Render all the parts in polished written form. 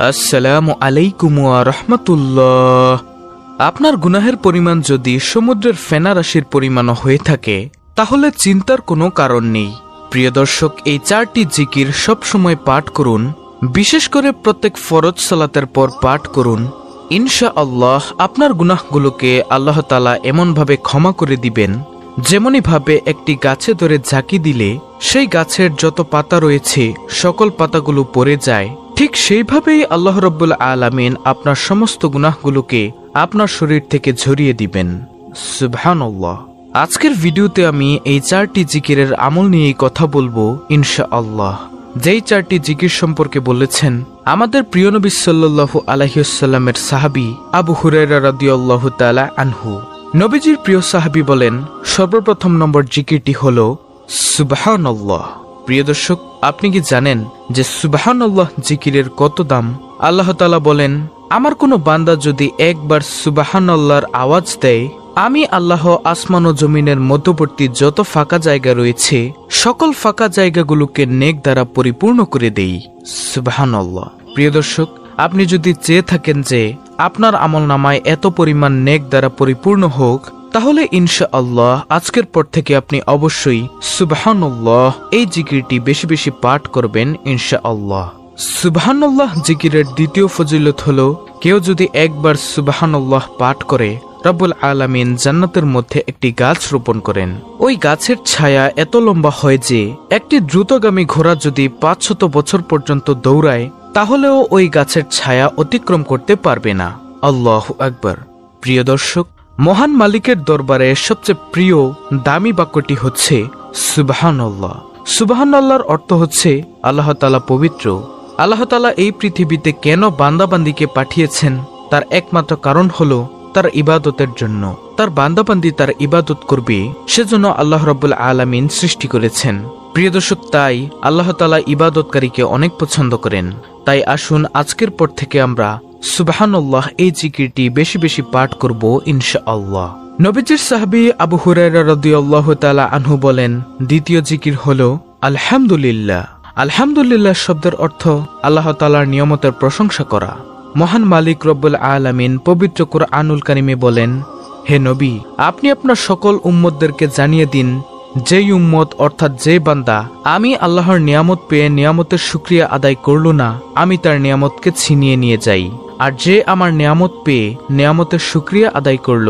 আসসালামু আলাইকুম ওয়া রাহমাতুল্লাহ। আপনার গুনাহের পরিমাণ যদি সমুদ্রের ফেনা রাশির পরিমাণও হয়ে থাকে তাহলে চিন্তার কোনো কারণ নেই। প্রিয় দর্শক, এই 4টি জিকির সব সময় পাঠ করুন, বিশেষ করে প্রত্যেক ফরজ সালাতের পর পাঠ করুন। ইনশাআল্লাহ আপনার গুনাহগুলোকে আল্লাহ তাআলা এমনভাবে ক্ষমা করে দিবেন যেমনি ভাবে একটি গাছে ধরে ঝাঁকি দিলে সেই গাছের যত পাতা রয়েছে সকল পাতাগুলো পড়ে যায়, ঠিক সেইভাবেই আল্লাহ রাব্বুল আলামিন আপনার সমস্ত গুনাহগুলোকে আপনার শরীর থেকে ঝরিয়ে দিবেন। সুবহানাল্লাহ। আজকের ভিডিওতে আমি এই 4টি জিকিরের আমল নিয়েই কথা বলবো ইনশাআল্লাহ। যেই 4টি জিকির সম্পর্কে বলেছেন আমাদের প্রিয় নবী সাল্লাল্লাহু আলাইহি ওয়াসাল্লামের সাহাবী আবু হুরায়রা রাদিয়াল্লাহু তাআলা আনহু। নবীজির প্রিয় সাহাবী বলেন, সর্বপ্রথম নম্বর জিকিরটি হলো সুবহানাল্লাহ। প্রিয় দর্শক, আপনি কি জানেন যে সুবহানাল্লাহ জিকিরের কত দাম? আল্লাহ তাআলা বলেন, আমার কোনো বান্দা যদি একবার সুবহানাল্লাহর আওয়াজ দেয়, আমি আল্লাহ আসমান ও জমিনের মধ্যবর্তী যত ফাঁকা জায়গা রয়েছে সকল ফাঁকা জায়গাগুলোকে নেক দ্বারা পরিপূর্ণ করে দেই। সুবহানাল্লাহ। প্রিয় দর্শক, আপনি যদি চেয়ে থাকেন যে আপনার আমলনামায় এত পরিমাণ নেক দ্বারা পরিপূর্ণ হোক, তাহলে ইনশাআল্লাহ আজকের পর থেকে আপনি অবশ্যই সুবহানাল্লাহ এই জিকিরটি বেশি বেশি পাঠ করবেন ইনশাআল্লাহ। সুবহানাল্লাহ জিকিরের দ্বিতীয় ফজিলত হলো, কেউ যদি একবার সুবহানাল্লাহ পাঠ করে রব্বুল আলামিন জান্নাতের মধ্যে একটি গাছ রোপণ করেন। ওই গাছের ছায়া এত লম্বা হয় যে একটি দ্রুতগামী ঘোড়া যদি 500 বছর পর্যন্ত দৌড়ায় তাহলেও ওই গাছের ছায়া অতিক্রম করতে পারবে না। আল্লাহু আকবার। প্রিয় দর্শক, মহান মালিকের দরবারে সবচেয়ে প্রিয় দামি বাক্যটি হচ্ছে সুবহানাল্লাহ। সুবহানাল্লাহর অর্থ হচ্ছে আল্লাহ তাআলা পবিত্র। আল্লাহ তাআলা এই পৃথিবীতে কেন বান্দাবান্দীকে পাঠিয়েছেন তার একমাত্র কারণ হলো তার ইবাদতের জন্য। তার বান্দাবান্দী তার ইবাদত করবে সেজন্য আল্লাহ রাব্বুল আলামিন সৃষ্টি করেছেন। প্রিয় দর্শক, তাই আল্লাহ তাআলা ইবাদতকারীকে অনেক পছন্দ করেন। তাই আসুন আজকের পর থেকে আমরা সুবহানাল্লাহ এই জিকিরটি বেশি বেশি পাঠ করব ইনশাআল্লাহ। নবীজির সাহাবী আবু হুরায়রা রাদিয়াল্লাহু তাআলা আনহু বলেন, দ্বিতীয় জিকির হলো আলহামদুলিল্লাহ। আলহামদুলিল্লাহ শব্দের অর্থ আল্লাহ তাআলার নিয়ামতের প্রশংসা করা। মহান মালিক রব্বুল আলামিন পবিত্র কুরআনুল কারিমে বলেন, হে নবী, আপনি আপনার সকল উম্মতদেরকে জানিয়ে দিন, যেই উম্মত অর্থাৎ যে বান্দা আমি আল্লাহর নিয়ামত পেয়ে নিয়ামতের শুকরিয়া আদায় করল না, আমি তার নিয়ামতকে ছিনিয়ে নিয়ে যাই। আর যে আমার নিয়ামত পেয়ে নিয়ামতের শুকরিয়া আদায় করল,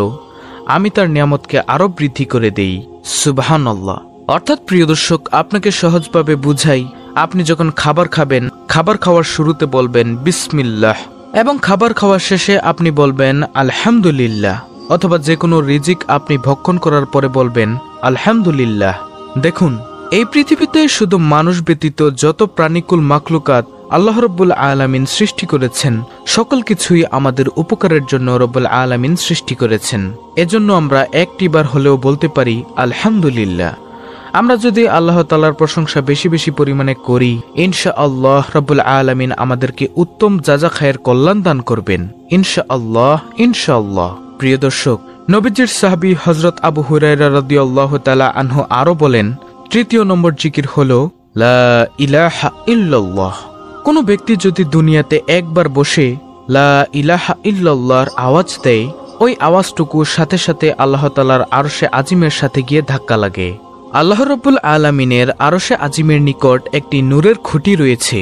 আমি তার নিয়ামতকে আরো বৃদ্ধি করে দেই। সুবহানাল্লাহ। অর্থাৎ প্রিয় দর্শক, আপনাকে সহজভাবে বুঝাই, আপনি যখন খাবার খাবেন, খাবার খাওয়ার শুরুতে বলবেন বিসমিল্লাহ এবং খাবার খাওয়ার শেষে আপনি বলবেন আলহামদুলিল্লাহ, অথবা যে কোনো রিজিক আপনি ভক্ষণ করার পরে বলবেন আলহামদুলিল্লাহ। দেখুন, এই পৃথিবীতে শুধু মানুষ ব্যতীত যত প্রাণীকুল মাখলুকাত আল্লাহ রাব্বুল আলামিন সৃষ্টি করেছেন, সকল কিছুই আমাদের উপকারের জন্য রাব্বুল আলামিন সৃষ্টি করেছেন। এজন্য আমরা একটিবার হলেও বলতে পারি আলহামদুলিল্লাহ। আমরা যদি আল্লাহ তাআলার প্রশংসা বেশি বেশি পরিমাণে করি, ইনশাআল্লাহ রাব্বুল আলামিন আমাদেরকে উত্তম যাজা খায়ের কল্যাণ দান করবেন ইনশাআল্লাহ ইনশাআল্লাহ। প্রিয় দর্শক, নবীজির সাহাবী হযরত আবু হুরায়রা রাদিয়াল্লাহু তাআলা আনহু আরো বলেন, তৃতীয় নম্বর জিকির হলো লা ইলাহা ইল্লাল্লাহ। কোনো ব্যক্তি যদি দুনিয়াতে একবার বসে লা ইলাহা ইল্লাল্লাহর আওয়াজ দেয়, ওই আওয়াজটুকু সাথে সাথে আল্লাহ তাআলার আরশে আজিমের সাথে গিয়ে ধাক্কা লাগে। আল্লাহ রাব্বুল আলামিনের আরশে আজিমের নিকট একটি নূরের খুঁটি রয়েছে,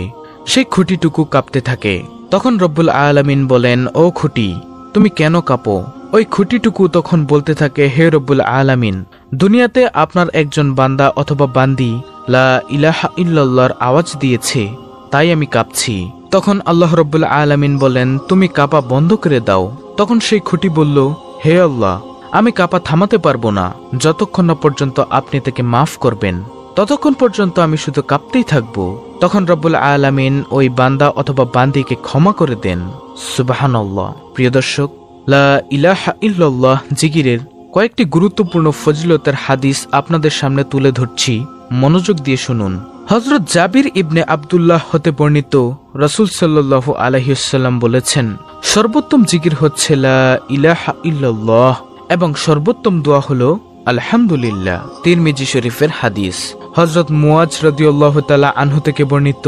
সেই খুঁটিটুকু কাঁপতে থাকে। তখন রব্বুল আলামিন বলেন, ও খুঁটি, তুমি কেন কাঁপো? ওই খুঁটিটুকু তখন বলতে থাকে, হে রব্বুল আলামিন, দুনিয়াতে আপনার একজন বান্দা অথবা বান্দি লা ইলাহা ইল্লাল্লাহর আওয়াজ দিয়েছে, তাই আমি কাঁপছি। তখন আল্লাহ রব্বুল আলামিন বলেন, তুমি কাঁপা বন্ধ করে দাও। তখন সেই খুঁটি বলল, হে আল্লাহ, আমি কাঁপা থামাতে পারবো না যতক্ষণ না পর্যন্ত আপনি তাকে মাফ করবেন, ততক্ষণ পর্যন্ত আমি শুধু কাঁপতেই থাকবো। তখন রব্বুল আলামিন ওই বান্দা অথবা বান্দিকে ক্ষমা করে দেন। সুবহানাল্লাহ। প্রিয় দর্শক, লা ইলাহা ইল্লাল্লাহ জিকিরের কয়েকটি গুরুত্বপূর্ণ ফজিলতের হাদিস আপনাদের সামনে তুলে ধরছি, মনোযোগ দিয়ে শুনুন। হযরত জাবির ইবনে আব্দুল্লাহ হতে বর্ণিত, রাসূল সাল্লাল্লাহু আলাইহি ওয়াসাল্লাম বলেছেন, সর্বোত্তম জিকির হচ্ছে লা ইলাহা ইল্লাল্লাহ এবং সর্বোত্তম দোয়া হলো আলহামদুলিল্লাহ। তিরমিজি শরীফের হাদিস। হযরত মুয়াজ রাদিয়াল্লাহু তাআলা আনহু থেকে বর্ণিত,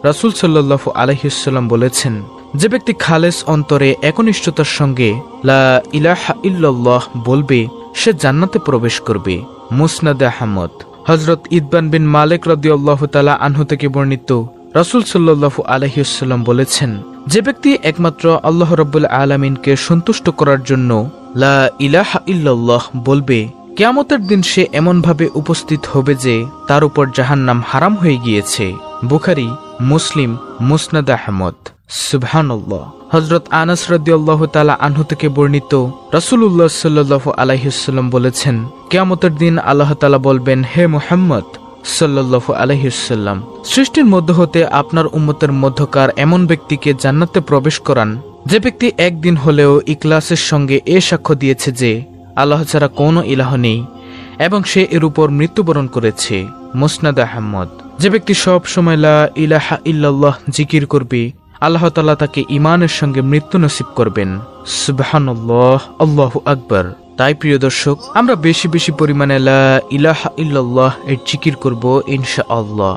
রাসূল সাল্লাল্লাহু আলাইহি ওয়াসাল্লাম বলেছেন, যে ব্যক্তি খালেস অন্তরে একনিষ্ঠতার সঙ্গে লা ইলাহা ইল্লাল্লাহ বলবে সে জান্নাতে প্রবেশ করবে। মুসনাদ আহমদ। হযরত ইতবান বিন মালিক রাদিয়াল্লাহু তাআলা আনহু থেকে বর্ণিত, রাসূল সাল্লাল্লাহু আলাইহি ওয়াসাল্লাম বলেছেন, যে ব্যক্তি একমাত্র আল্লাহ রাব্বুল আলামিনকে সন্তুষ্ট করার জন্য লা ইলাহা ইল্লাল্লাহ বলবে, কিয়ামতের দিন সে এমনভাবে উপস্থিত হবে যে তার উপর জাহান্নাম হারাম হয়ে গিয়েছে। বুখারী, মুসলিম, মুসনাদ আহমদ। সুবহানাল্লাহ। হযরত আনাস রাদিয়াল্লাহু তাআলা আনহু থেকে বর্ণিত, রাসূলুল্লাহ সাল্লাল্লাহু আলাইহি ওয়াসাল্লাম বলেছেন, কিয়ামতের দিন আল্লাহ তাআলা বলবেন, হে মুহাম্মদ সাল্লাল্লাহু আলাইহি ওয়াসাল্লাম, সৃষ্টির মধ্য হতে আপনার উম্মতের মধ্যকার এমন ব্যক্তিকে জান্নাতে প্রবেশ করান যে ব্যক্তি একদিন হলেও ইখলাসের সঙ্গে এ সাক্ষ্য দিয়েছে যে আল্লাহ ছাড়া কোনো ইলাহ নেই এবং সে এর উপর মৃত্যুবরণ করেছে। মুসনাদ আহমদ। যে ব্যক্তি সব সময় লা ইলাহা ইল্লাল্লাহ জিকির করবে, আল্লাহ তাআলা তাকে ঈমানের সঙ্গে মৃত্যু নসিব করবেন। সুবহানাল্লাহ, আল্লাহু আকবার। তাই প্রিয় দর্শক, আমরা বেশি বেশি পরিমাণে লা ইলাহা ইল্লাল্লাহ এর জিকির করব ইনশাআল্লাহ।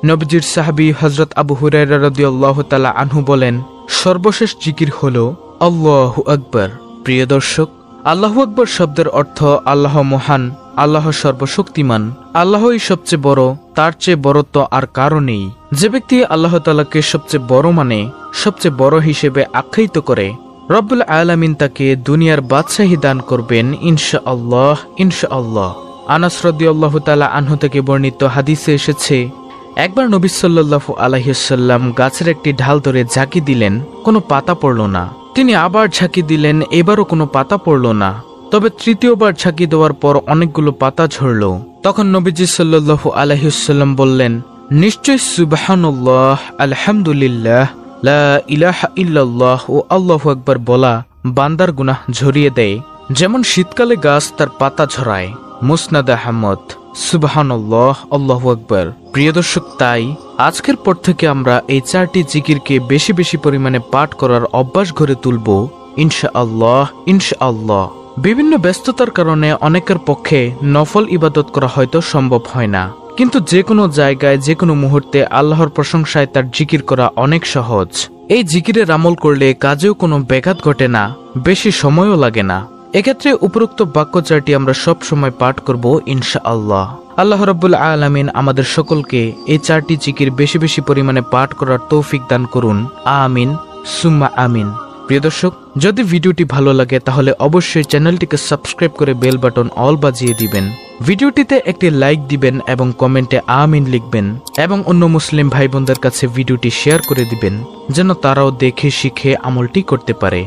নবীজির সাহাবী হযরত আবু হুরায়রা রাদিয়াল্লাহু তাআলা আনহু বলেন, সর্বশেষ জিকির হলো আল্লাহু আকবার। প্রিয় দর্শক, আল্লাহু আকবার শব্দের অর্থ আল্লাহ মহান, আল্লাহ সর্বশক্তিমান, আল্লাহই সবচেয়ে বড়, তার চেয়ে বড় তো আর কারো নেই। যে ব্যক্তি আল্লাহ তাআলাকে সবচেয়ে বড় মানে সবচেয়ে বড় হিসেবে আখ্যায়িত করে, রব্বুল আলামিন তাকে দুনিয়ার বাদশাহী দান করবেন ইনশাআল্লাহ, ইনশাআল্লাহ। আনাস রাদিয়াল্লাহু তাআলা আনহু থেকে বর্ণিত হাদিসে এসেছে, একবার নবী সাল্লাল্লাহু আলাইহি ওয়াসাল্লাম গাছের একটি ঢাল ধরে ঝাঁকি দিলেন, কোনো পাতা পড়ল না। তিনি আবার ঝাঁকি দিলেন, এবারও কোনো পাতা পড়ল না। তবে তৃতীয়বার ঝাঁকি দেওয়ার পর অনেকগুলো পাতা ঝরল। তখন নবীজি সাল্লাল্লাহু আলাইহি ওয়াসাল্লাম বললেন, নিশ্চয় সুবহানাল্লাহ, আলহামদুলিল্লাহ, লা ইলাহা ইল্লাল্লাহ ও আল্লাহু আকবার বলা বান্দার গুনাহ ঝরিয়ে দেয়, যেমন শীতকালে গাছ তার পাতা ঝরায়। মুসনাদ আহমদ। সুবহানাল্লাহ, আল্লাহু আকবার। প্রিয় দর্শক, তাই আজকের পর থেকে আমরা এই 4টি জিকিরকে বেশি বেশি পরিমাণে পাঠ করার অভ্যাস গড়ে তুলব ইনশাআল্লাহ, ইনশাআল্লাহ। বিভিন্ন ব্যস্ততার কারণে অনেকের পক্ষে নফল ইবাদত করা হয়তো সম্ভব হয় না, কিন্তু যে কোনো জায়গায় যে কোনো মুহূর্তে আল্লাহর প্রশংসায় তার জিকির করা অনেক সহজ। এই জিকিরের আমল করলে কাজেও কোনো ব্যাঘাত ঘটে না, বেশি সময়ও লাগে না। এক্ষেত্রে উপরোক্ত বাক্য 4টি আমরা সব সময় পাঠ করব ইনশাআল্লাহ। আল্লাহ রাব্বুল আলামিন আমাদের সকলকে এই 4টি জিকির বেশি বেশি পরিমাণে পাঠ করার তৌফিক দান করুন। আমিন, সুম্মা আমিন। প্রিয় দর্শক, যদি ভিডিওটি ভালো লাগে তাহলে অবশ্যই চ্যানেলটিকে সাবস্ক্রাইব করে বেল বাটন অল বাজিয়ে দিবেন। ভিডিওটিতে একটি লাইক দিবেন এবং কমেন্টে আমিন লিখবেন এবং অন্য মুসলিম ভাই বোনদের কাছে ভিডিওটি শেয়ার করে দিবেন যেন তারাও দেখে শিখে আমলটি করতে পারে।